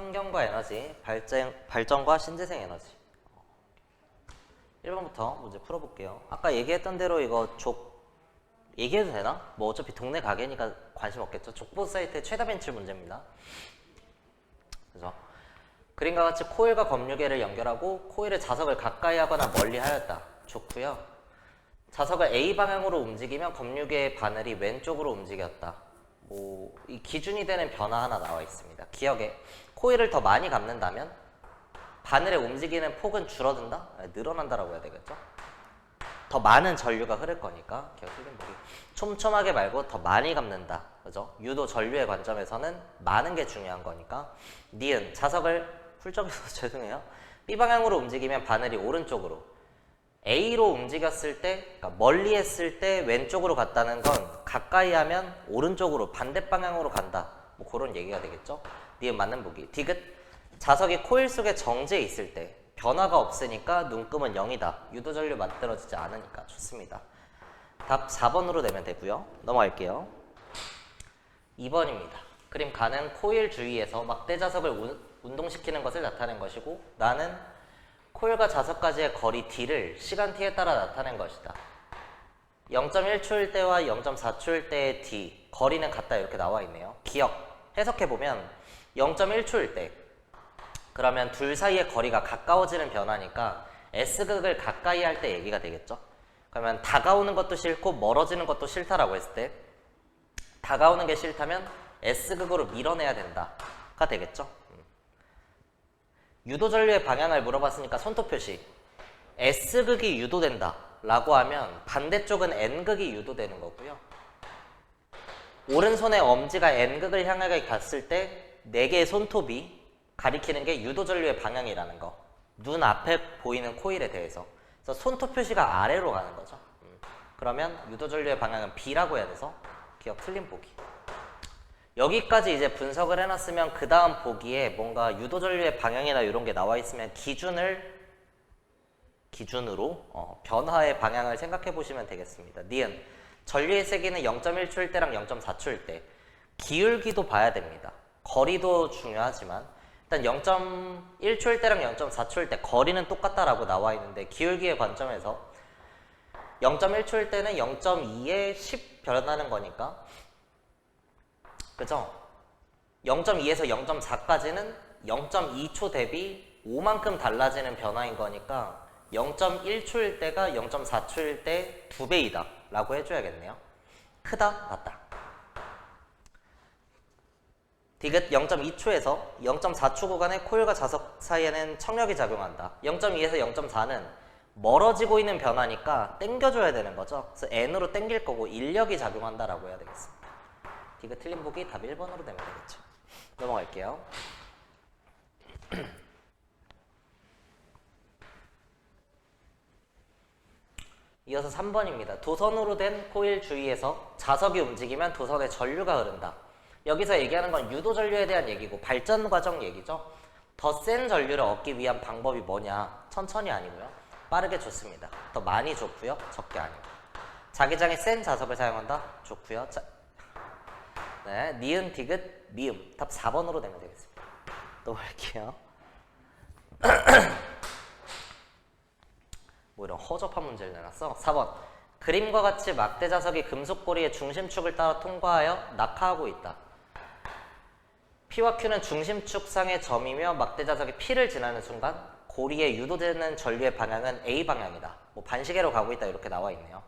환경과 에너지, 발전과 신재생 에너지. 1번부터 문제 풀어볼게요. 아까 얘기했던 대로 이거 얘기해도 되나? 뭐 어차피 동네 가게니까 관심 없겠죠. 족보 사이트의 최다 벤치 문제입니다. 그래서 그림과 같이 코일과 검유계를 연결하고 코일의 자석을 가까이 하거나 멀리 하였다. 좋고요. 자석을 A 방향으로 움직이면 검유계의 바늘이 왼쪽으로 움직였다. 이 기준이 되는 변화 하나 나와 있습니다. 기억에 코일을 더 많이 감는다면 바늘의 움직이는 폭은 줄어든다? 늘어난다라고 해야 되겠죠? 더 많은 전류가 흐를 거니까 기억 틀린 보기. 촘촘하게 말고 더 많이 감는다. 그죠? 유도 전류의 관점에서는 많은 게 중요한 거니까. 니은 자석을 훌쩍해서 죄송해요. B 방향으로 움직이면 바늘이 오른쪽으로, A로 움직였을 때, 그러니까 멀리 했을 때 왼쪽으로 갔다는 건 가까이 하면 오른쪽으로 반대 방향으로 간다. 뭐 그런 얘기가 되겠죠. 니은 맞는 보기. 디귿 자석이 코일 속에 정지해 있을 때 변화가 없으니까 눈금은 0이다. 유도전류 만들어지지 않으니까. 좋습니다. 답 4번으로 내면 되고요. 넘어갈게요. 2번입니다. 그림 가는 코일 주위에서 막대 자석을 운동시키는 것을 나타낸 것이고 나는 코일과 자석까지의 거리 d를 시간 t에 따라 나타낸 것이다. 0.1초일 때와 0.4초일 때의 d 거리는 같다 이렇게 나와 있네요. 기억 해석해보면 0.1초일 때 그러면 둘 사이의 거리가 가까워지는 변화니까 S극을 가까이 할 때 얘기가 되겠죠. 그러면 다가오는 것도 싫고 멀어지는 것도 싫다라고 했을 때 다가오는 게 싫다면 S극으로 밀어내야 된다가 되겠죠. 유도전류의 방향을 물어봤으니까 손톱 표시. S극이 유도된다 라고 하면 반대쪽은 N극이 유도되는 거고요. 오른손의 엄지가 N극을 향하게 갔을 때 4개의 손톱이 가리키는 게 유도전류의 방향이라는 거. 눈 앞에 보이는 코일에 대해서. 그래서 손톱 표시가 아래로 가는 거죠. 그러면 유도전류의 방향은 B라고 해야 돼서 기억 틀린 보기. 여기까지 이제 분석을 해놨으면 그 다음 보기에 뭔가 유도전류의 방향이나 이런 게 나와 있으면 기준으로 변화의 방향을 생각해 보시면 되겠습니다. 니은 전류의 세기는 0.1초일 때랑 0.4초일 때 기울기도 봐야 됩니다. 거리도 중요하지만 일단 0.1초일 때랑 0.4초일 때 거리는 똑같다라고 나와 있는데 기울기의 관점에서 0.1초일 때는 0.2에 10 변하는 거니까 그죠? 0.2에서 0.4까지는 0.2초 대비 5만큼 달라지는 변화인 거니까 0.1초일 때가 0.4초일 때 2배이다 라고 해줘야겠네요. 크다? 낮다? 디귿 0.2초에서 0.4초 구간의 코일과 자석 사이에는 청력이 작용한다. 0.2에서 0.4는 멀어지고 있는 변화니까 당겨줘야 되는 거죠. 그래서 N으로 당길 거고 인력이 작용한다라고 해야 되겠습니다. 디귿 틀린 보기 답 1번으로 되면 되겠죠. 넘어갈게요. 이어서 3번입니다. 도선으로 된 코일 주위에서 자석이 움직이면 도선에 전류가 흐른다. 여기서 얘기하는 건 유도전류에 대한 얘기고 발전 과정 얘기죠. 더 센 전류를 얻기 위한 방법이 뭐냐? 천천히 아니고요. 빠르게 좋습니다. 더 많이 좋고요. 적게 아니고. 자기장에 센 자석을 사용한다? 좋고요. 네, 니은, 디귿, 미음. 답 4번으로 되면 되겠습니다. 또 볼게요. 뭐 이런 허접한 문제를 내놨어? 4번. 그림과 같이 막대 자석이 금속고리의 중심축을 따라 통과하여 낙하하고 있다. P와 Q는 중심축상의 점이며 막대 자석이 P를 지나는 순간 고리에 유도되는 전류의 방향은 A 방향이다. 뭐 반시계로 가고 있다 이렇게 나와 있네요.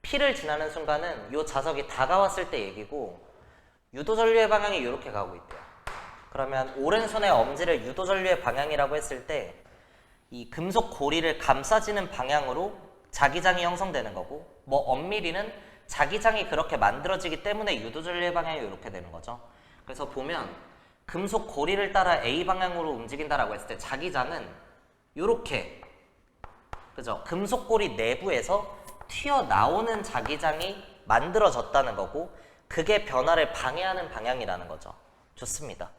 P를 지나는 순간은 이 자석이 다가왔을 때 얘기고 유도전류의 방향이 이렇게 가고 있대요. 그러면 오른손의 엄지를 유도전류의 방향이라고 했을 때 이 금속 고리를 감싸지는 방향으로 자기장이 형성되는 거고 뭐 엄밀히는 자기장이 그렇게 만들어지기 때문에 유도전류의 방향이 이렇게 되는 거죠. 그래서 보면 금속 고리를 따라 A 방향으로 움직인다라고 했을 때 자기장은 이렇게 그죠? 금속 고리 내부에서 튀어나오는 자기장이 만들어졌다는 거고 그게 변화를 방해하는 방향이라는 거죠. 좋습니다.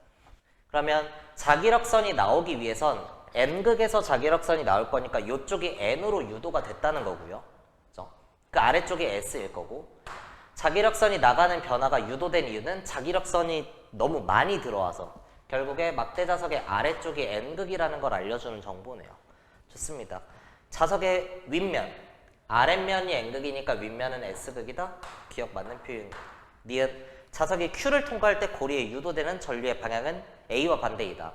그러면 자기력선이 나오기 위해선 N극에서 자기력선이 나올 거니까 이쪽이 N으로 유도가 됐다는 거고요. 그죠? 그 아래쪽이 S일 거고 자기력선이 나가는 변화가 유도된 이유는 자기력선이 너무 많이 들어와서 결국에 막대 자석의 아래쪽이 N극이라는 걸 알려주는 정보네요. 좋습니다. 자석의 윗면, 아랫면이 N극이니까 윗면은 S극이다. 기억 맞는 표현. 니은 자석이 Q를 통과할 때 고리에 유도되는 전류의 방향은 A와 반대이다.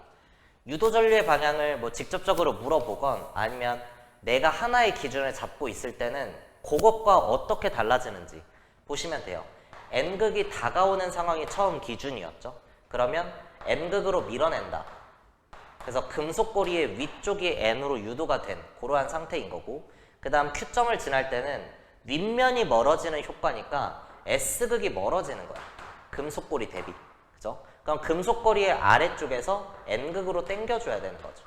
유도 전류의 방향을 뭐 직접적으로 물어보건 아니면 내가 하나의 기준을 잡고 있을 때는 그것과 어떻게 달라지는지 보시면 돼요. N극이 다가오는 상황이 처음 기준이었죠. 그러면 N극으로 밀어낸다. 그래서 금속고리의 위쪽이 N으로 유도가 된 그러한 상태인 거고, 그 다음 Q점을 지날 때는 윗면이 멀어지는 효과니까 S극이 멀어지는 거야. 금속고리 대비. 그죠? 그럼 금속고리의 아래쪽에서 N극으로 당겨줘야 되는 거죠.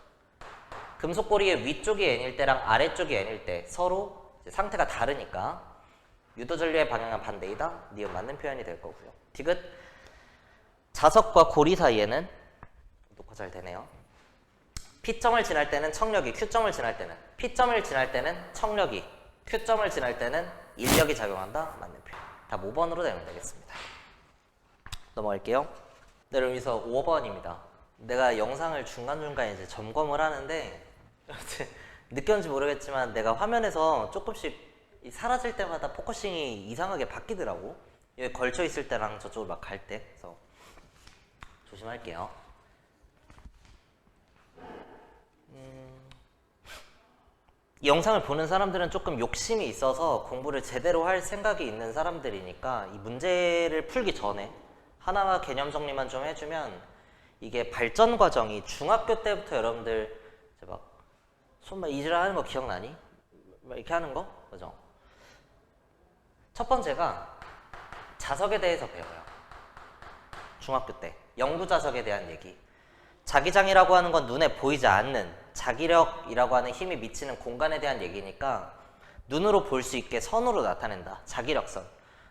금속고리의 위쪽이 N일 때랑 아래쪽이 N일 때 서로 이제 상태가 다르니까 유도전류의 방향은 반대이다. 니은 맞는 표현이 될 거고요. 디귿 자석과 고리 사이에는 녹화 잘 되네요. P점을 지날 때는 청력이, Q점을 지날 때는 P점을 지날 때는 청력이, Q점을 지날 때는 인력이 작용한다. 맞는 표현. 답 5번으로 되면 되겠습니다. 넘어갈게요. 네, 그럼 여기서 5번입니다. 내가 영상을 중간중간에 이제 점검을 하는데 느꼈는지 모르겠지만 내가 화면에서 조금씩 사라질 때마다 포커싱이 이상하게 바뀌더라고. 여기 걸쳐 있을 때랑 저쪽으로 막 갈 때. 그래서 조심할게요. 이 영상을 보는 사람들은 조금 욕심이 있어서 공부를 제대로 할 생각이 있는 사람들이니까 이 문제를 풀기 전에 하나가 개념 정리만 좀 해주면 이게 발전 과정이 중학교 때부터 여러분들 이제 막 손만 이지랄 하는 거 기억나니? 막 이렇게 하는 거? 그죠? 첫 번째가 자석에 대해서 배워요. 중학교 때. 영구자석에 대한 얘기. 자기장이라고 하는 건 눈에 보이지 않는 자기력이라고 하는 힘이 미치는 공간에 대한 얘기니까 눈으로 볼 수 있게 선으로 나타낸다. 자기력선.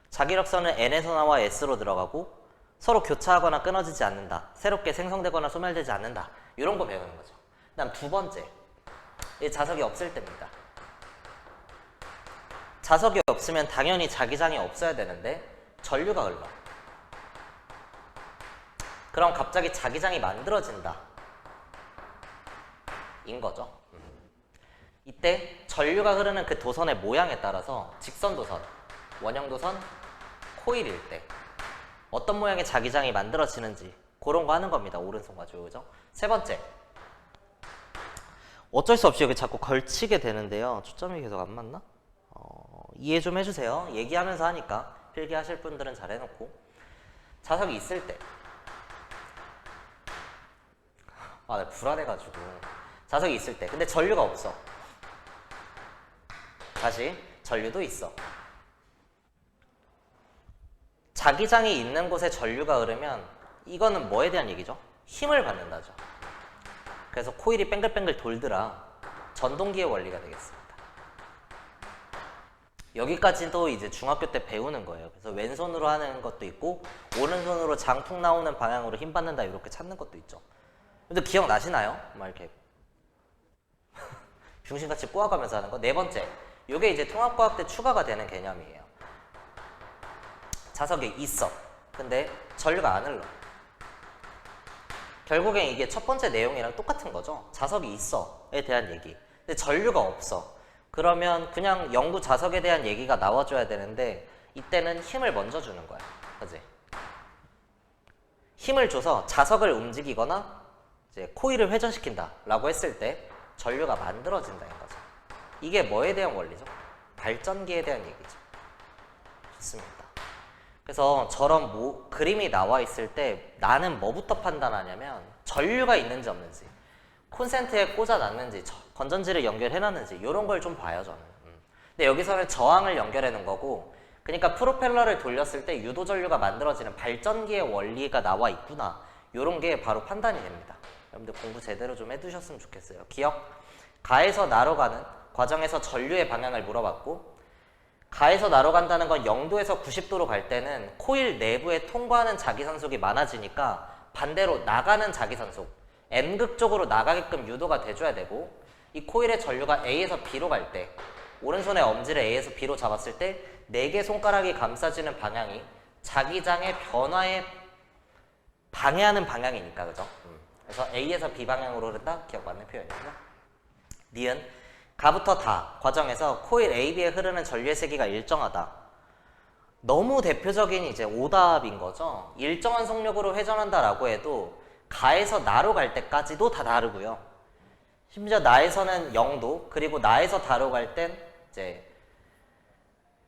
자기력선은 N에서 나와 S로 들어가고 서로 교차하거나 끊어지지 않는다. 새롭게 생성되거나 소멸되지 않는다. 이런 거 배우는 거죠. 그 다음 두 번째. 이 자석이 없을 때입니다. 자석이 없으면 당연히 자기장이 없어야 되는데 전류가 흘러. 그럼 갑자기 자기장이 만들어진다. 인 거죠. 이때 전류가 흐르는 그 도선의 모양에 따라서 직선 도선, 원형 도선, 코일일 때 어떤 모양의 자기장이 만들어지는지 그런 거 하는 겁니다. 오른손과 좌우죠. 세 번째. 어쩔 수 없이 여기 자꾸 걸치게 되는데요. 초점이 계속 안 맞나? 이해 좀 해주세요. 얘기하면서 하니까 필기하실 분들은 잘 해놓고. 자석이 있을 때. 아, 나 불안해가지고. 자석이 있을 때. 근데 전류가 없어. 다시 전류도 있어. 자기장이 있는 곳에 전류가 흐르면 이거는 뭐에 대한 얘기죠? 힘을 받는다죠. 그래서 코일이 뱅글뱅글 돌더라. 전동기의 원리가 되겠습니다. 여기까지도 이제 중학교 때 배우는 거예요. 그래서 왼손으로 하는 것도 있고 오른손으로 장풍 나오는 방향으로 힘 받는다 이렇게 찾는 것도 있죠. 근데 기억나시나요? 막 이렇게 중심같이 꼬아가면서 하는 거. 네 번째, 이게 이제 통합과학 때 추가가 되는 개념이에요. 자석이 있어. 근데 전류가 안 흘러. 결국엔 이게 첫 번째 내용이랑 똑같은 거죠. 자석이 있어에 대한 얘기. 근데 전류가 없어. 그러면 그냥 영구 자석에 대한 얘기가 나와줘야 되는데 이때는 힘을 먼저 주는 거야. 그치? 힘을 줘서 자석을 움직이거나 이제 코일을 회전시킨다 라고 했을 때 전류가 만들어진다는 거죠. 이게 뭐에 대한 원리죠? 발전기에 대한 얘기죠. 좋습니다. 그래서 저런 그림이 나와 있을 때 나는 뭐부터 판단하냐면 전류가 있는지 없는지, 콘센트에 꽂아놨는지, 건전지를 연결해놨는지 이런 걸 좀 봐요 저는. 근데 여기서는 저항을 연결해 놓은 거고, 그러니까 프로펠러를 돌렸을 때 유도전류가 만들어지는 발전기의 원리가 나와 있구나, 이런 게 바로 판단이 됩니다. 여러분들 공부 제대로 좀 해두셨으면 좋겠어요. 기억, 가에서 나로 가는 과정에서 전류의 방향을 물어봤고, 가에서 나로 간다는 건 0도에서 90도로 갈 때는 코일 내부에 통과하는 자기산속이 많아지니까 반대로 나가는 자기산속, N극 쪽으로 나가게끔 유도가 돼줘야 되고, 이 코일의 전류가 A에서 B로 갈 때 오른손의 엄지를 A에서 B로 잡았을 때 4개 손가락이 감싸지는 방향이 자기장의 변화에 방해하는 방향이니까, 그죠? 그래서 A에서 B 방향으로 흐른다. 기억 맞는 표현이고요. 니은 가부터 다 과정에서 코일 AB에 흐르는 전류의 세기가 일정하다. 너무 대표적인 이제 오답인 거죠. 일정한 속력으로 회전한다라고 해도 가에서 나로 갈 때까지도 다 다르고요. 심지어 나에서는 0도, 그리고 나에서 다로 갈 땐 이제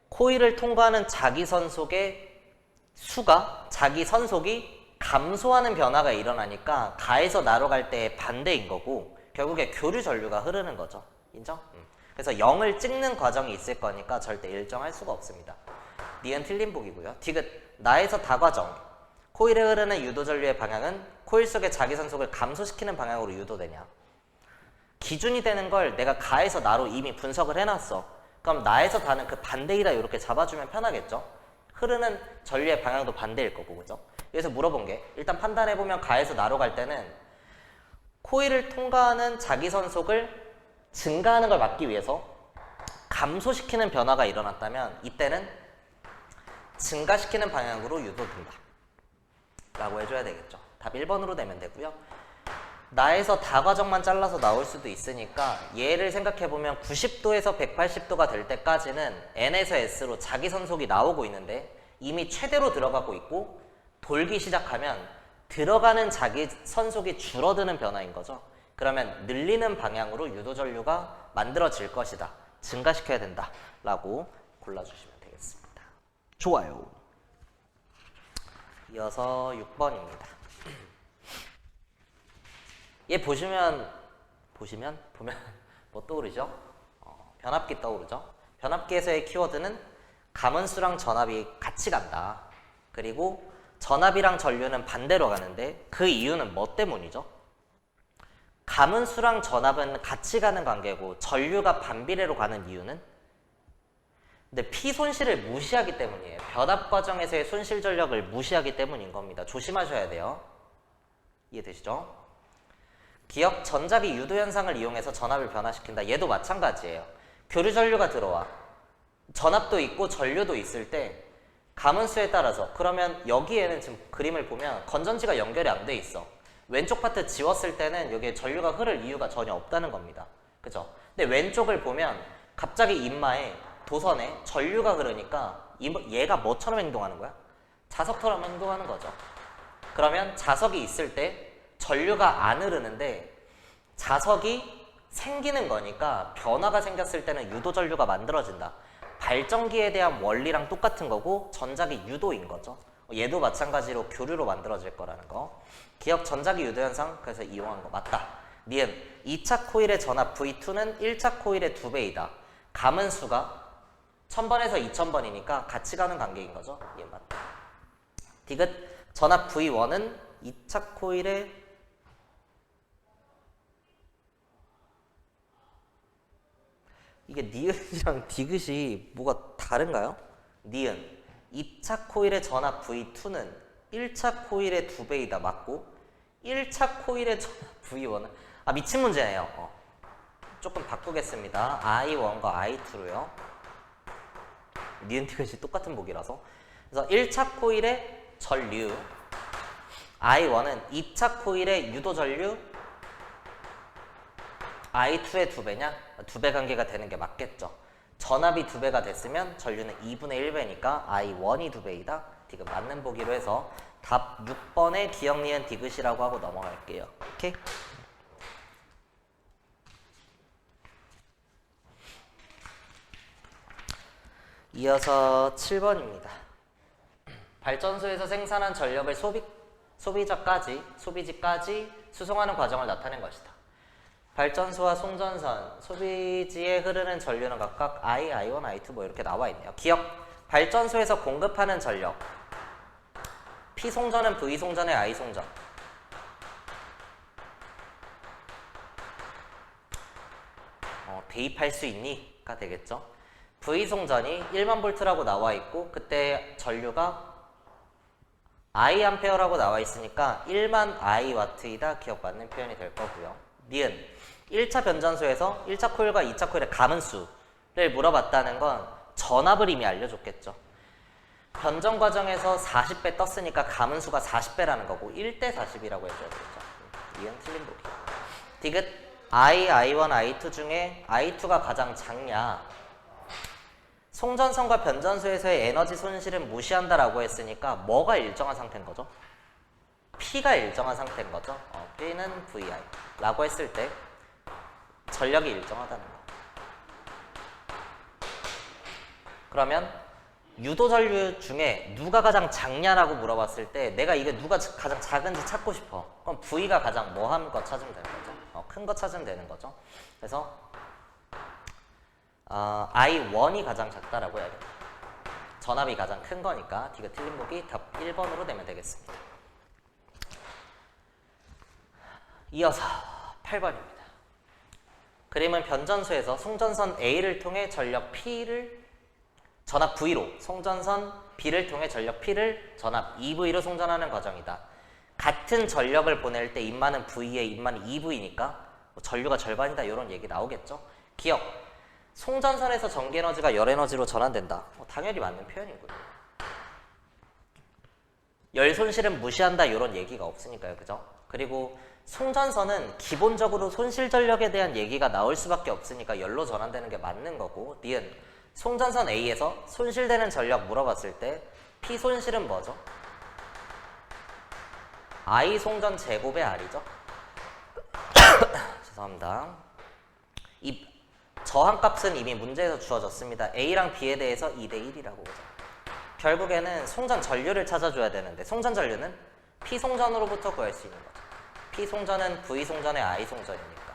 코일을 통과하는 자기선속의 수가 자기선속이 감소하는 변화가 일어나니까 가에서 나로 갈 때의 반대인 거고 결국에 교류 전류가 흐르는 거죠. 인정? 그래서 0을 찍는 과정이 있을 거니까 절대 일정할 수가 없습니다. 니은 틀린 보기고요. 디귿 나에서 다 과정 코일에 흐르는 유도 전류의 방향은 코일 속의 자기선속을 감소시키는 방향으로 유도되냐. 기준이 되는 걸 내가 가에서 나로 이미 분석을 해놨어. 그럼 나에서 다는 그 반대이다 이렇게 잡아주면 편하겠죠. 흐르는 전류의 방향도 반대일 거고, 그죠? 그래서 물어본 게 일단 판단해보면 가에서 나로 갈 때는 코일을 통과하는 자기선속을 증가하는 걸 막기 위해서 감소시키는 변화가 일어났다면 이때는 증가시키는 방향으로 유도된다 라고 해줘야 되겠죠. 답 1번으로 내면 되고요. 나에서 다 과정만 잘라서 나올 수도 있으니까 얘를 생각해보면 90도에서 180도가 될 때까지는 N에서 S로 자기선속이 나오고 있는데 이미 최대로 들어가고 있고 돌기 시작하면 들어가는 자기선속이 줄어드는 변화인 거죠. 그러면 늘리는 방향으로 유도전류가 만들어질 것이다. 증가시켜야 된다 라고 골라주시면 되겠습니다. 좋아요. 이어서 6번입니다. 얘 보면 뭐 떠오르죠? 변압기 떠오르죠? 변압기에서의 키워드는 가문수랑 전압이 같이 간다. 그리고 전압이랑 전류는 반대로 가는데 그 이유는 뭐 때문이죠? 가문수랑 전압은 같이 가는 관계고 전류가 반비례로 가는 이유는? 근데 피 손실을 무시하기 때문이에요. 변압 과정에서의 손실 전력을 무시하기 때문인 겁니다. 조심하셔야 돼요. 이해되시죠? 기억 전자기 유도 현상을 이용해서 전압을 변화시킨다. 얘도 마찬가지예요. 교류 전류가 들어와. 전압도 있고 전류도 있을 때 가문수에 따라서 그러면 여기에는 지금 그림을 보면 건전지가 연결이 안 돼 있어. 왼쪽 파트 지웠을 때는 여기에 전류가 흐를 이유가 전혀 없다는 겁니다. 그죠? 근데 왼쪽을 보면 갑자기 인마에 도선에 전류가 흐르니까 얘가 뭐처럼 행동하는 거야? 자석처럼 행동하는 거죠. 그러면 자석이 있을 때 전류가 안 흐르는데 자석이 생기는 거니까 변화가 생겼을 때는 유도 전류가 만들어진다. 발전기에 대한 원리랑 똑같은 거고 전자기 유도인 거죠. 얘도 마찬가지로 교류로 만들어질 거라는 거. 기억 전자기 유도 현상 그래서 이용한 거 맞다. 니은 2차 코일의 전압 V2는 1차 코일의 2배이다. 가문수가 1000번에서 2000번이니까 같이 가는 관계인 거죠. 예, 맞다. 디귿 전압 V1은 2차 코일의 이게 니은이랑 디귿이 뭐가 다른가요? 니은 2차 코일의 전압 V2는 1차 코일의 2배이다 맞고 1차 코일의 전압 V1은 미친 문제네요. 조금 바꾸겠습니다. I1과 I2로요. 니은 디귿이 똑같은 보기라서 그래서 1차 코일의 전류 I1은 2차 코일의 유도 전류 I2의 2배냐? 2배 관계가 되는 게 맞겠죠. 전압이 2배가 됐으면 전류는 2분의 1배니까 I1이 2배이다. 디귿 맞는 보기로 해서 답 6번에 기억 니은 디귿이라고 하고 넘어갈게요. 오케이? 이어서 7번입니다. 발전소에서 생산한 전력을 소비지까지 수송하는 과정을 나타낸 것이다. 발전소와 송전선, 소비지에 흐르는 전류는 각각 I, I1, I2 뭐 이렇게 나와 있네요. 기억, 발전소에서 공급하는 전력 P송전은 V송전의 I송전 대입할 수 있니? 가 되겠죠. V송전이 1만 볼트라고 나와 있고 그때 전류가 I 암페어라고 나와 있으니까 1만 I 와트이다. 기억 맞는 표현이 될 거고요. 니은 1차 변전소에서 1차 코일과 2차 코일의 가문수를 물어봤다는 건 전압을 이미 알려줬겠죠. 변전 과정에서 40배 떴으니까 가문수가 40배라는 거고 1대 40이라고 해줘야 되겠죠. 이건 틀린 보기. 디귿 I1, I2 중에 I2가 가장 작냐? 송전선과 변전소에서의 에너지 손실은 무시한다라고 했으니까 뭐가 일정한 상태인 거죠? P가 일정한 상태인 거죠. P는 VI 라고 했을 때 전력이 일정하다는 거. 그러면 유도전류 중에 누가 가장 작냐라고 물어봤을 때 내가 이게 누가 가장 작은지 찾고 싶어. 그럼 V가 가장 뭐한 거 찾으면 되는 거죠. 큰 거 찾으면 되는 거죠. 그래서 I1이 가장 작다라고 해야겠다. 전압이 가장 큰 거니까 디귿 틀린 보기 답 1번으로 되면 되겠습니다. 이어서 8번입니다. 그림은 변전소에서 송전선 A를 통해 전력 P를 전압 V로 송전선 B를 통해 전력 P를 전압 EV로 송전하는 과정이다. 같은 전력을 보낼 때 인마는 V에 인마는 EV니까 전류가 절반이다 이런 얘기 나오겠죠. 기억, 송전선에서 전기에너지가 열에너지로 전환된다. 당연히 맞는 표현이고요. 열 손실은 무시한다 이런 얘기가 없으니까요. 그죠? 그리고 송전선은 기본적으로 손실 전력에 대한 얘기가 나올 수밖에 없으니까 열로 전환되는 게 맞는 거고, 니은 송전선 A에서 손실되는 전력 물어봤을 때 P 손실은 뭐죠? I 송전 제곱의 R이죠. 죄송합니다. 이 저항값은 이미 문제에서 주어졌습니다. A랑 B에 대해서 2대1이라고 보죠. 결국에는 송전 전류를 찾아줘야 되는데 송전 전류는 P 송전으로부터 구할 수 있는 거죠. P 송전은 V 송전의 I 송전이니까.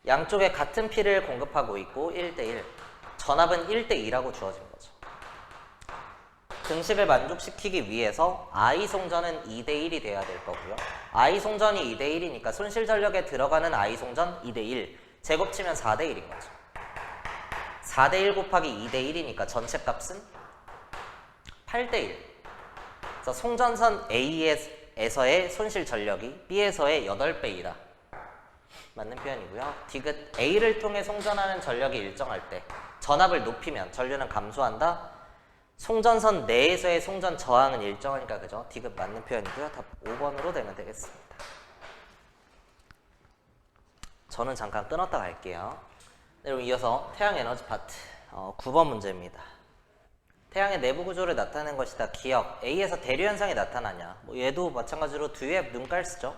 양쪽에 같은 P를 공급하고 있고 1대1. 전압은 1대2라고 주어진 거죠. 등식을 만족시키기 위해서 I 송전은 2대1이 돼야 될 거고요. I 송전이 2대1이니까 손실 전력에 들어가는 I 송전 2대1. 제곱 치면 4대1인 거죠. 4대1 곱하기 2대1이니까 전체 값은 8대1. 그래서 송전선 A에서의 손실 전력이 B에서의 8배이다. 맞는 표현이고요. 디귿 A를 통해 송전하는 전력이 일정할 때 전압을 높이면 전류는 감소한다. 송전선 내에서의 송전 저항은 일정하니까 그죠? 디귿 맞는 표현이고요. 답 5번으로 되면 되겠습니다. 저는 잠깐 끊었다 갈게요. 네, 그럼 이어서 태양 에너지 파트 9번 문제입니다. 태양의 내부 구조를 나타내는 것이다. 기억 A에서 대류 현상이 나타나냐? 얘도 마찬가지로 뒤에 눈깔 쓰죠.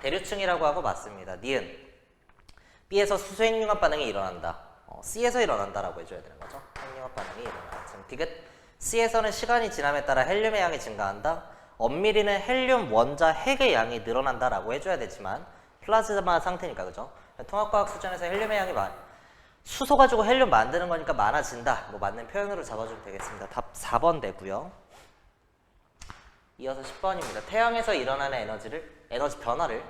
대류층이라고 하고 맞습니다. 니은 B에서 수소 핵융합 반응이 일어난다. C에서 일어난다라고 해줘야 되는 거죠. 핵융합 반응이 일어난다. 디귿 C에서는 시간이 지남에 따라 헬륨의 양이 증가한다. 엄밀히는 헬륨 원자 핵의 양이 늘어난다라고 해줘야 되지만 플라즈마 상태니까 그죠? 통합과학 수준에서 헬륨의 양이 수소 가지고 헬륨 만드는 거니까 많아진다. 맞는 표현으로 잡아주면 되겠습니다. 답 4번 되고요. 이어서 10번입니다. 태양에서 일어나는 에너지 변화를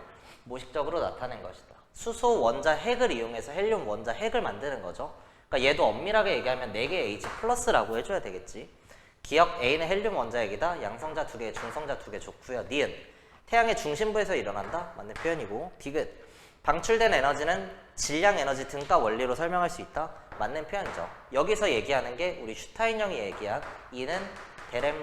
모식적으로 나타낸 것이다. 수소 원자 핵을 이용해서 헬륨 원자 핵을 만드는 거죠. 그러니까 얘도 엄밀하게 얘기하면 4개의 H 플러스라고 해줘야 되겠지. 기억 A는 헬륨 원자 핵이다. 양성자 2개, 중성자 2개 좋고요. 니은 태양의 중심부에서 일어난다. 맞는 표현이고. 디귿 방출된 에너지는 질량 에너지 등가 원리로 설명할 수 있다. 맞는 표현이죠. 여기서 얘기하는 게 우리 슈타인형이 얘기한 E는 데렘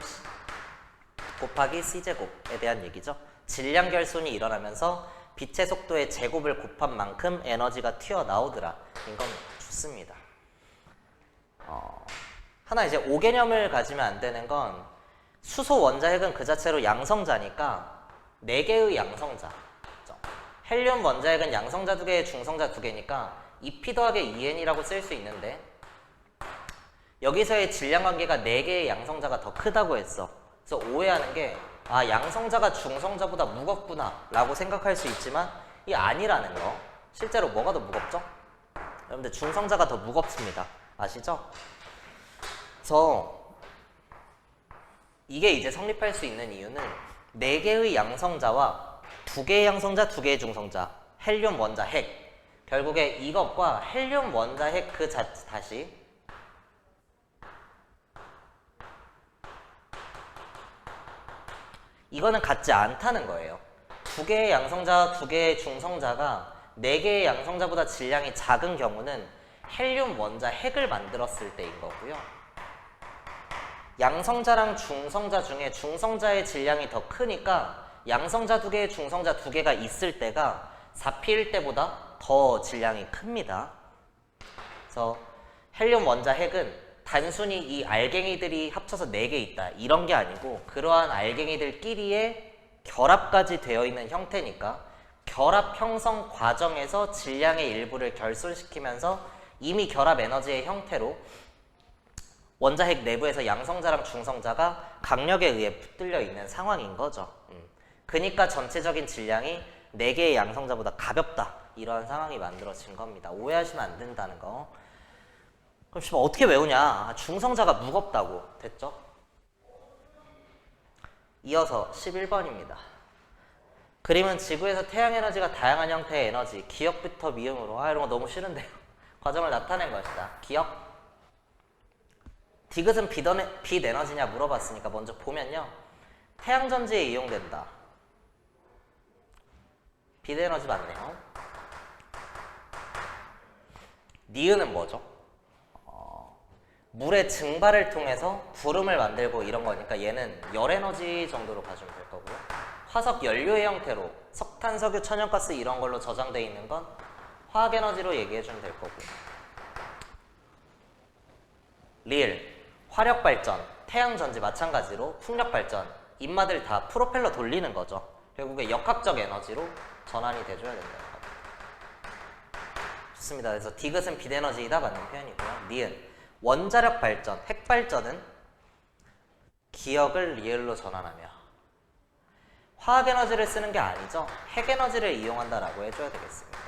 곱하기 C제곱에 대한 얘기죠. 질량 결손이 일어나면서 빛의 속도의 제곱을 곱한 만큼 에너지가 튀어나오더라. 이건 좋습니다. 하나 이제 오개념을 가지면 안 되는 건 수소 원자 핵은 그 자체로 양성자니까 4개의 양성자. 헬륨 원자 핵은 양성자 2개, 중성자 2개니까 2p 더하기 2n이라고 쓸 수 있는데 여기서의 질량 관계가 4개의 양성자가 더 크다고 했어. 그래서 오해하는 게 양성자가 중성자보다 무겁구나 라고 생각할 수 있지만 이게 아니라는 거. 실제로 뭐가 더 무겁죠? 여러분들 중성자가 더 무겁습니다. 아시죠? 그래서 이게 이제 성립할 수 있는 이유는 4개의 양성자와 2개의 양성자, 2개의 중성자, 헬륨 원자 핵. 결국에 이것과 헬륨 원자 핵 다시 이거는 같지 않다는 거예요. 2개의 양성자, 2개의 중성자가 4개의 양성자보다 질량이 작은 경우는 헬륨 원자 핵을 만들었을 때인 거고요. 양성자랑 중성자 중에 중성자의 질량이 더 크니까 양성자 2개, 중성자 2개가 있을 때가 4P일 때보다 더 질량이 큽니다. 그래서 헬륨 원자 핵은 단순히 이 알갱이들이 합쳐서 4개 있다 이런 게 아니고 그러한 알갱이들끼리의 결합까지 되어 있는 형태니까 결합 형성 과정에서 질량의 일부를 결손시키면서 이미 결합 에너지의 형태로 원자핵 내부에서 양성자랑 중성자가 강력에 의해 붙들려 있는 상황인 거죠. 그러니까 전체적인 질량이 4개의 양성자보다 가볍다 이런 상황이 만들어진 겁니다. 오해하시면 안 된다는 거. 그럼 씨발 어떻게 외우냐? 중성자가 무겁다고 됐죠? 이어서 11번입니다. 그림은 지구에서 태양 에너지가 다양한 형태의 에너지, 기억부터 미음으로 이런 거 너무 싫은데요. 과정을 나타낸 것이다. 기억. 디귿은 빛 에너지냐 물어봤으니까 먼저 보면요. 태양 전지에 이용된다. 빛 에너지 맞네요. 니은은 뭐죠? 물의 증발을 통해서 구름을 만들고 이런 거니까 얘는 열 에너지 정도로 봐주면 될 거고요. 화석 연료의 형태로 석탄, 석유, 천연가스 이런 걸로 저장되어 있는 건 화학 에너지로 얘기해주면 될 거고. 리을, 화력 발전, 태양 전지 마찬가지로 풍력 발전, 인마들 다 프로펠러 돌리는 거죠. 결국에 역학적 에너지로 전환이 돼줘야 된다는 겁니다. 좋습니다. 그래서 디귿은 빛 에너지이다 맞는 표현이고요. 니은, 원자력 발전, 핵 발전은 기억을 리을로 전환하며 화학 에너지를 쓰는 게 아니죠. 핵 에너지를 이용한다라고 해줘야 되겠습니다.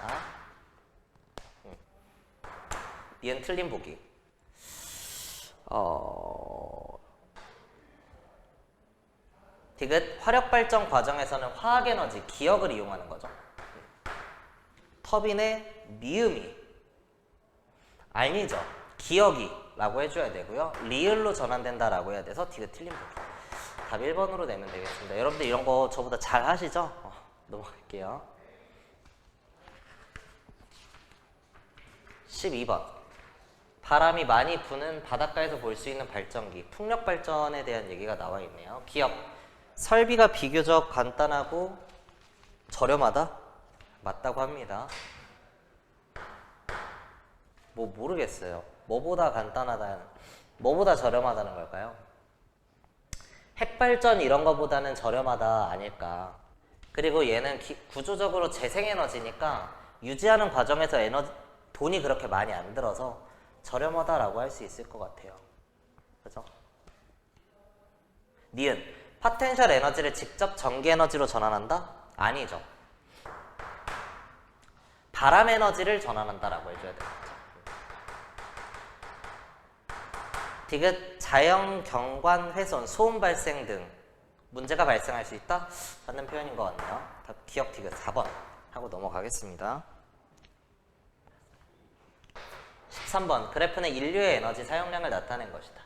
니은 틀린 보기. 디귿, 화력 발전 과정에서는 화학 에너지, 기억을 이용하는 거죠. 터빈의 미음이 아니죠. 기억이 라고 해줘야 되고요. 리을로 전환된다라고 해야 돼서 디귿 틀린 보기. 답 1번으로 내면 되겠습니다. 여러분들 이런 거 저보다 잘 하시죠? 넘어갈게요. 12번. 바람이 많이 부는 바닷가에서 볼 수 있는 발전기, 풍력 발전에 대한 얘기가 나와 있네요. 기억. 설비가 비교적 간단하고 저렴하다? 맞다고 합니다. 뭐 모르겠어요. 뭐보다 간단하다는, 뭐보다 저렴하다는 걸까요? 핵발전 이런 거보다는 저렴하다 아닐까. 그리고 얘는 구조적으로 재생에너지니까 유지하는 과정에서 돈이 그렇게 많이 안 들어서 저렴하다라고 할 수 있을 것 같아요. 그죠? 니은, 파텐셜 에너지를 직접 전기 에너지로 전환한다? 아니죠. 바람 에너지를 전환한다라고 해줘야 됩니다. 디귿, 자연 경관 훼손, 소음 발생 등 문제가 발생할 수 있다? 맞는 표현인 것 같네요. 기억 디귿 4번 하고 넘어가겠습니다. 13번, 그래프는 인류의 에너지 사용량을 나타낸 것이다.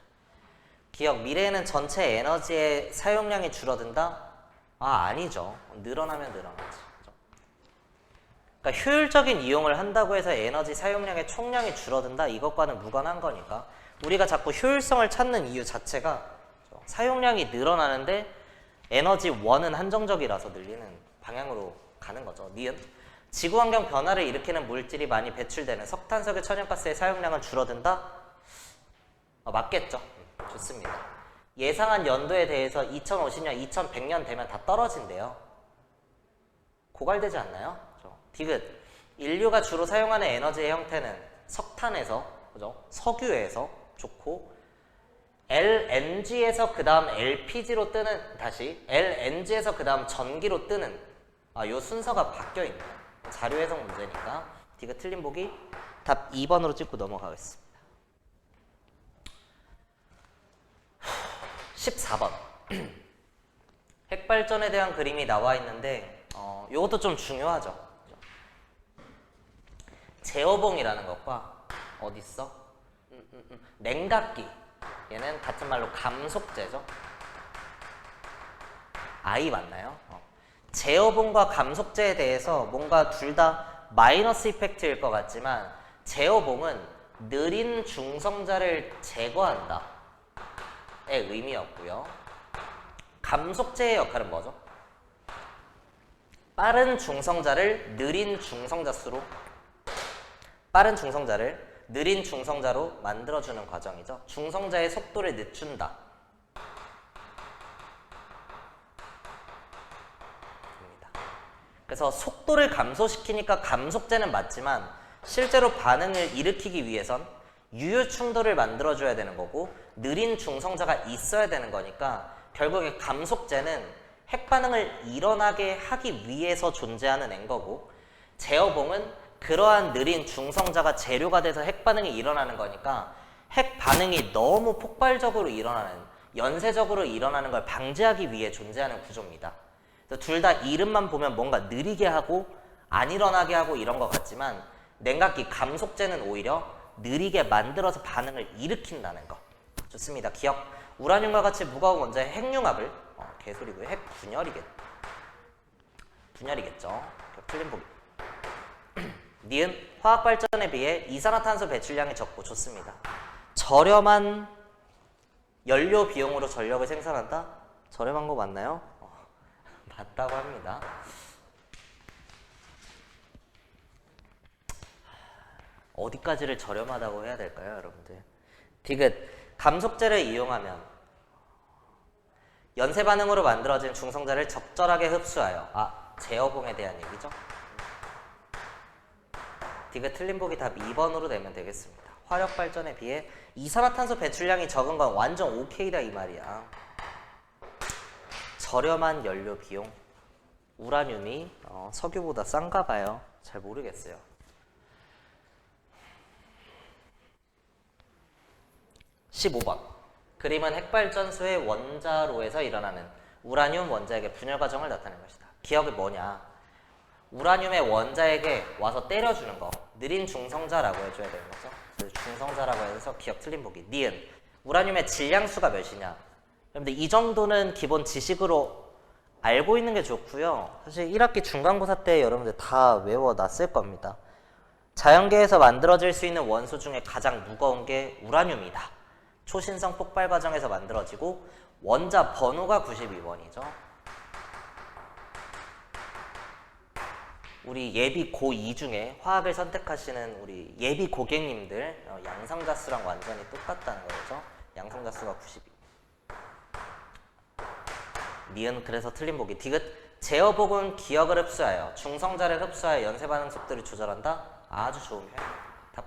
기억, 미래에는 전체 에너지의 사용량이 줄어든다? 아니죠. 늘어나면 늘어나지. 그러니까 효율적인 이용을 한다고 해서 에너지 사용량의 총량이 줄어든다? 이것과는 무관한 거니까 우리가 자꾸 효율성을 찾는 이유 자체가 사용량이 늘어나는데 에너지 원은 한정적이라서 늘리는 방향으로 가는 거죠. 니은, 지구환경 변화를 일으키는 물질이 많이 배출되는 석탄, 석유, 천연가스의 사용량은 줄어든다? 맞겠죠. 좋습니다. 예상한 연도에 대해서 2050년, 2100년 되면 다 떨어진대요. 고갈되지 않나요? 디귿, 인류가 주로 사용하는 에너지의 형태는 석탄에서, 그죠? 석유에서 좋고, LNG에서 그 다음 LPG로 뜨는, 다시 LNG에서 그 다음 전기로 뜨는, 요 순서가 바뀌어 있네요. 자료 해석 문제니까 디귿 틀린 보기 답 2번으로 찍고 넘어가겠습니다. 14번. 핵발전에 대한 그림이 나와 있는데 이것도 좀 중요하죠. 제어봉이라는 것과 어딨어? 냉각기, 얘는 같은 말로 감속제죠. I 맞나요? 제어봉과 감속제에 대해서 뭔가 둘 다 마이너스 이펙트일 것 같지만 제어봉은 느린 중성자를 제거한다 의미였고요. 감속제의 역할은 뭐죠? 빠른 중성자를 느린 중성자수로 느린 중성자로 만들어주는 과정이죠. 중성자의 속도를 늦춘다. 그래서 속도를 감소시키니까 감속제는 맞지만 실제로 반응을 일으키기 위해선 유효 충돌을 만들어줘야 되는 거고 느린 중성자가 있어야 되는 거니까 결국에 감속제는 핵반응을 일어나게 하기 위해서 존재하는 앤 거고 제어봉은 그러한 느린 중성자가 재료가 돼서 핵반응이 일어나는 거니까 핵반응이 너무 폭발적으로 일어나는 연쇄적으로 일어나는 걸 방지하기 위해 존재하는 구조입니다. 둘 다 이름만 보면 뭔가 느리게 하고 안 일어나게 하고 이런 것 같지만 냉각기 감속제는 오히려 느리게 만들어서 반응을 일으킨다는 거. 좋습니다. 기억. 우라늄과 같이 무거운 원자의 핵융합을 개소리고요. 분열이겠죠. 틀린 보기. 니은 화학 발전에 비해 이산화탄소 배출량이 적고 좋습니다. 저렴한 연료 비용으로 전력을 생산한다? 저렴한 거 맞나요? 맞다고 합니다. 어디까지를 저렴하다고 해야 될까요, 여러분들? 디귿, 감속제를 이용하면 연쇄 반응으로 만들어진 중성자를 적절하게 흡수하여 제어봉에 대한 얘기죠. 디귿 틀린 보기 답 2번으로 내면 되겠습니다. 화력 발전에 비해 이산화탄소 배출량이 적은 건 완전 오케이다 이 말이야. 저렴한 연료 비용. 우라늄이 석유보다 싼가 봐요. 잘 모르겠어요. 15번. 그림은 핵발전소의 원자로에서 일어나는 우라늄 원자에게 분열 과정을 나타낸 것이다. 기억이 뭐냐? 우라늄의 원자에게 와서 때려주는 거. 느린 중성자라고 해줘야 되는 거죠. 그래서 중성자라고 해서 기억 틀린 보기. 니은. 우라늄의 질량수가 몇이냐? 여러분들 이 정도는 기본 지식으로 알고 있는 게 좋고요. 사실 1학기 중간고사 때 여러분들 다 외워놨을 겁니다. 자연계에서 만들어질 수 있는 원소 중에 가장 무거운 게 우라늄이다. 초신성 폭발 과정에서 만들어지고 원자 번호가 92번이죠. 우리 예비 고2 중에 화학을 선택하시는 우리 예비 고객님들 양성자수랑 완전히 똑같다는 거죠. 양성자수가 92. 니은 그래서 틀린 보기. 디귿 제어복은 기억을 흡수하여 중성자를 흡수하여 연쇄반응 속도를 조절한다. 아주 좋은 표현. 답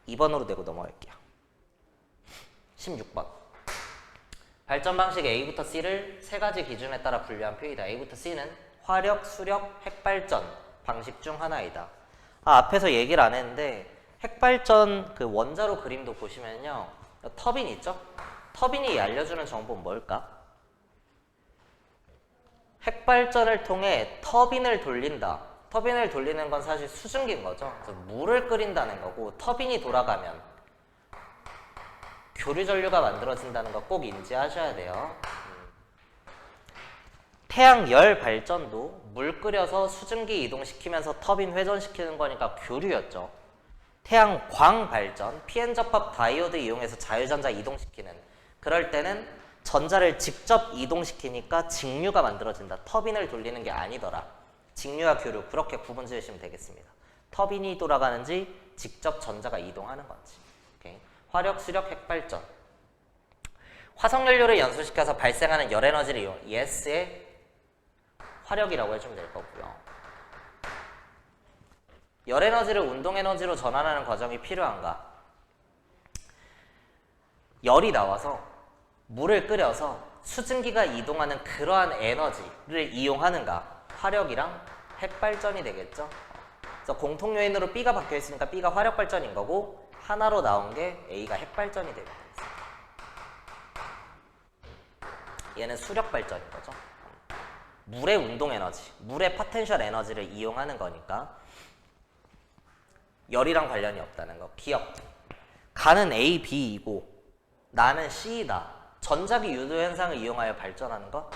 2번으로 내고 넘어갈게요. 16번. 발전 방식 A부터 C를 세 가지 기준에 따라 분류한 표이다. A부터 C는 화력, 수력, 핵발전 방식 중 하나이다. 앞에서 얘기를 안 했는데 핵발전 그 원자로 그림도 보시면요. 터빈 있죠? 터빈이 알려주는 정보는 뭘까? 핵발전을 통해 터빈을 돌린다. 터빈을 돌리는 건 사실 수증기인 거죠. 그래서 물을 끓인다는 거고 터빈이 돌아가면 교류 전류가 만들어진다는 거 꼭 인지하셔야 돼요. 태양 열 발전도 물 끓여서 수증기 이동시키면서 터빈 회전시키는 거니까 교류였죠. 태양 광 발전, PN 접합 다이오드 이용해서 자유전자 이동시키는 그럴 때는 전자를 직접 이동시키니까 직류가 만들어진다. 터빈을 돌리는 게 아니더라. 직류와 교류 그렇게 구분 지으시면 되겠습니다. 터빈이 돌아가는지 직접 전자가 이동하는 건지. 오케이. 화력, 수력, 핵발전. 화석연료를 연소시켜서 발생하는 열에너지를 이용. ES의 화력이라고 해주면 될 거고요. 열에너지를 운동에너지로 전환하는 과정이 필요한가? 열이 나와서 물을 끓여서 수증기가 이동하는 그러한 에너지를 이용하는가? 화력이랑 핵발전이 되겠죠. 그래서 공통 요인으로 B가 박혀 있으니까 B가 화력 발전인 거고 하나로 나온 게 A가 핵발전이 됩니다. 얘는 수력 발전인 거죠. 물의 운동 에너지, 물의 포텐셜 에너지를 이용하는 거니까 열이랑 관련이 없다는 거. 기억. 가는 A, B이고 나는 C이다. 전자기 유도 현상을 이용하여 발전하는 거.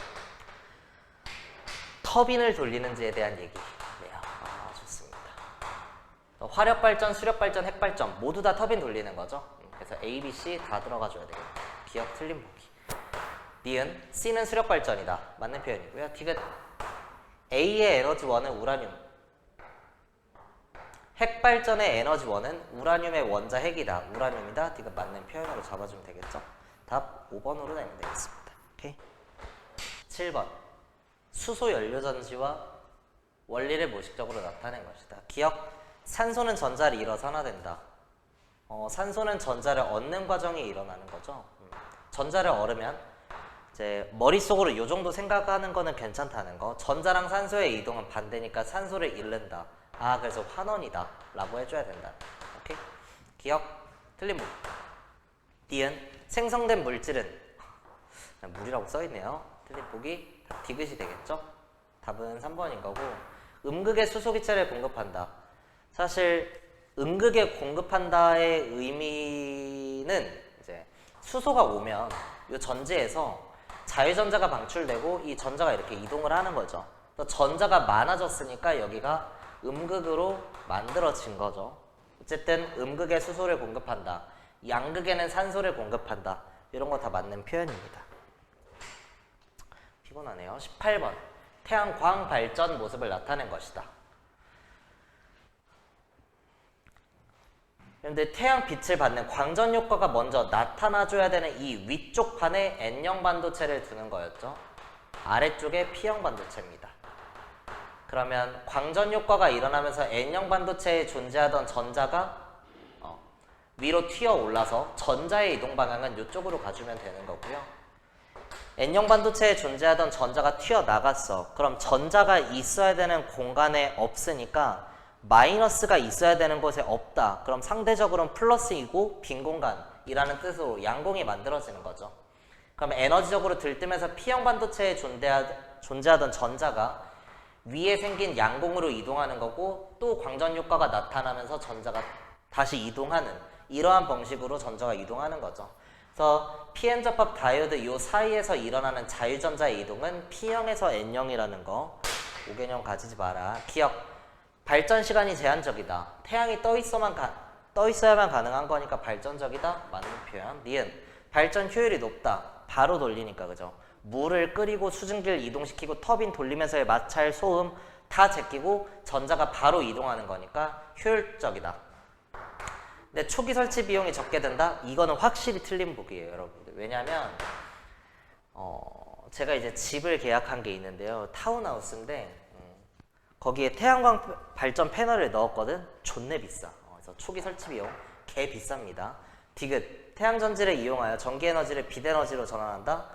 터빈을 돌리는지에 대한 얘기네요. 좋습니다. 화력 발전, 수력 발전, 핵 발전 모두 다 터빈 돌리는 거죠. 그래서 A, B, C 다 들어가 줘야 되겠다. 기억 틀린 보기. 니은 C는 수력 발전이다. 맞는 표현이고요. 디귿 A의 에너지원은 우라늄. 핵 발전의 에너지원은 우라늄의 원자 핵이다. 우라늄이다. 디귿 맞는 표현으로 잡아주면 되겠죠. 답 5번으로 내면 되겠습니다. 오케이. 7번 수소 연료 전지와 원리를 모식적으로 나타낸 것이다. 기억 산소는 전자를 잃어서 하나 된다. 산소는 전자를 얻는 과정이 일어나는 거죠. 전자를 얻으면 이제 머릿속으로 이 정도 생각하는 거는 괜찮다는 거. 전자랑 산소의 이동은 반대니까 산소를 잃는다. 아, 그래서 환원이다 라고 해줘야 된다. 오케이? 기억 틀린 부 니은 생성된 물질은 그냥 물이라고 써있네요. 틀린 보기 디귿이 되겠죠? 답은 3번인 거고, 음극의 수소기체를 공급한다. 사실 음극에 공급한다의 의미는 이제 수소가 오면 이 전지에서 자유전자가 방출되고 이 전자가 이렇게 이동을 하는 거죠. 그래서 전자가 많아졌으니까 여기가 음극으로 만들어진 거죠. 어쨌든 음극에 수소를 공급한다. 양극에는 산소를 공급한다. 이런 거 다 맞는 표현입니다. 피곤하네요. 18번 태양광 발전 모습을 나타낸 것이다. 그런데 태양 빛을 받는 광전 효과가 먼저 나타나줘야 되는 이 위쪽 판에 N형 반도체를 두는 거였죠. 아래쪽에 P형 반도체입니다. 그러면 광전 효과가 일어나면서 N형 반도체에 존재하던 전자가 위로 튀어 올라서 전자의 이동 방향은 이쪽으로 가주면 되는 거고요. N형 반도체에 존재하던 전자가 튀어나갔어. 그럼 전자가 있어야 되는 공간에 없으니까 마이너스가 있어야 되는 곳에 없다. 그럼 상대적으로는 플러스이고 빈 공간이라는 뜻으로 양공이 만들어지는 거죠. 그럼 에너지적으로 들뜨면서 P형 반도체에 존재하던 전자가 위에 생긴 양공으로 이동하는 거고, 또 광전 효과가 나타나면서 전자가 다시 이동하는 이러한 방식으로 전자가 이동하는 거죠. 그래서 PN 접합 다이오드 요 사이에서 일어나는 자유전자의 이동은 P형에서 N형이라는 거 오개념 가지지 마라. 기억 발전 시간이 제한적이다. 태양이 떠 있어야만 가능한 거니까 발전적이다. 맞는 표현. 니은 발전 효율이 높다. 바로 돌리니까 그죠. 물을 끓이고 수증기를 이동시키고 터빈 돌리면서의 마찰, 소음 다 제끼고 전자가 바로 이동하는 거니까 효율적이다. 근데 초기 설치 비용이 적게 든다? 이거는 확실히 틀린 보기예요, 여러분들. 왜냐면 제가 이제 집을 계약한 게 있는데요. 타운하우스인데 거기에 태양광 발전 패널을 넣었거든? 존내 비싸. 그래서 초기 설치 비용 개 비쌉니다. 디귿 태양전지를 이용하여 전기에너지를 빛에너지로 전환한다?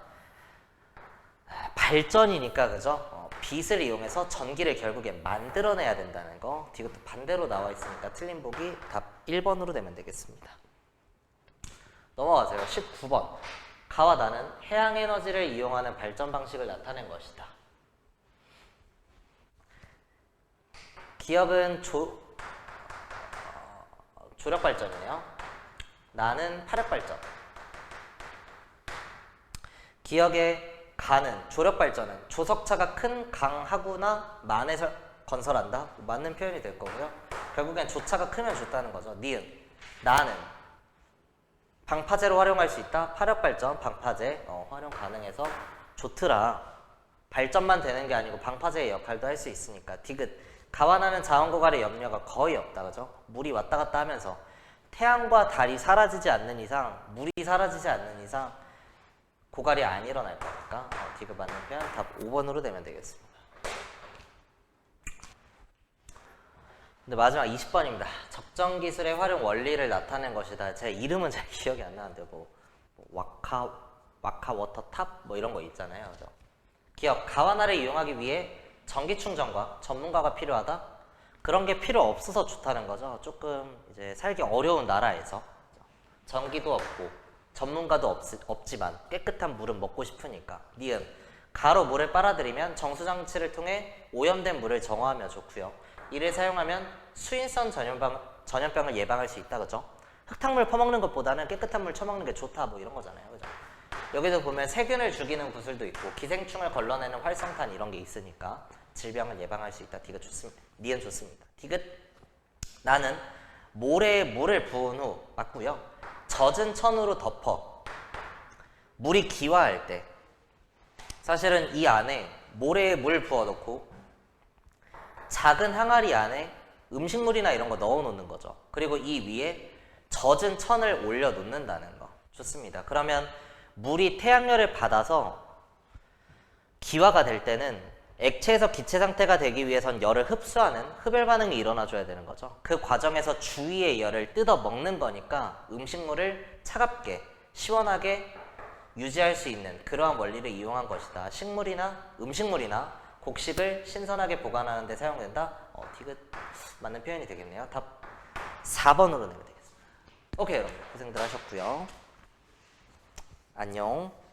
발전이니까 그죠? 빛을 이용해서 전기를 결국에 만들어내야 된다는 거. 이것도 반대로 나와 있으니까 틀린 보기 답 1번으로 되면 되겠습니다. 넘어가세요. 19번 가와 나는 해양에너지를 이용하는 발전 방식을 나타낸 것이다. 기업은 조력 발전이네요. 나는 파력 발전. 기억의 가는 조력 발전은 조석차가 큰 강하구나 만에서 건설한다. 맞는 표현이 될 거고요. 결국엔 조차가 크면 좋다는 거죠. 니은 나는 방파제로 활용할 수 있다. 파력 발전 방파제 활용 가능해서 좋더라. 발전만 되는 게 아니고 방파제의 역할도 할 수 있으니까. 디귿 가와 나는 자원 고갈의 염려가 거의 없다. 그죠? 물이 왔다 갔다 하면서 태양과 달이 사라지지 않는 이상, 물이 사라지지 않는 이상 고갈이 안 일어날 거니까 디귿 맞는 표현 답 5번으로 되면 되겠습니다. 근데 마지막 20번입니다. 적정 기술의 활용 원리를 나타낸 것이다. 제 이름은 잘 기억이 안 나는데 와카 워터탑 뭐 이런 거 있잖아요. 그죠? 기억 가와나를 이용하기 위해 전기 충전과 전문가가 필요하다. 그런 게 필요 없어서 좋다는 거죠. 조금 이제 살기 어려운 나라에서 전기도 없고 전문가도 없지만 깨끗한 물은 먹고 싶으니까. 니은 가로 물을 빨아들이면 정수장치를 통해 오염된 물을 정화하며 좋고요. 이를 사용하면 수인성 전염병을 예방할 수 있다. 그죠? 흙탕물 퍼먹는 것보다는 깨끗한 물 처먹는 게 좋다. 뭐 이런 거잖아요. 그죠? 여기도 보면 세균을 죽이는 구슬도 있고 기생충을 걸러내는 활성탄 이런 게 있으니까 질병을 예방할 수 있다. 디귿 좋습니다. 니은 좋습니다. 디귿 나는 모래에 물을 부은 후 맞고요. 젖은 천으로 덮어 물이 기화할 때 사실은 이 안에 모래에 물 부어놓고 작은 항아리 안에 음식물이나 이런 거 넣어 놓는 거죠. 그리고 이 위에 젖은 천을 올려 놓는다는 거. 좋습니다. 그러면 물이 태양열을 받아서 기화가 될 때는 액체에서 기체 상태가 되기 위해선 열을 흡수하는 흡열 반응이 일어나줘야 되는 거죠. 그 과정에서 주위의 열을 뜯어 먹는 거니까 음식물을 차갑게 시원하게 유지할 수 있는 그러한 원리를 이용한 것이다. 식물이나 음식물이나 곡식을 신선하게 보관하는 데 사용된다. 디귿 맞는 표현이 되겠네요. 답 4번으로 내면 되겠습니다. 오케이, 여러분 고생들 하셨고요. 안녕.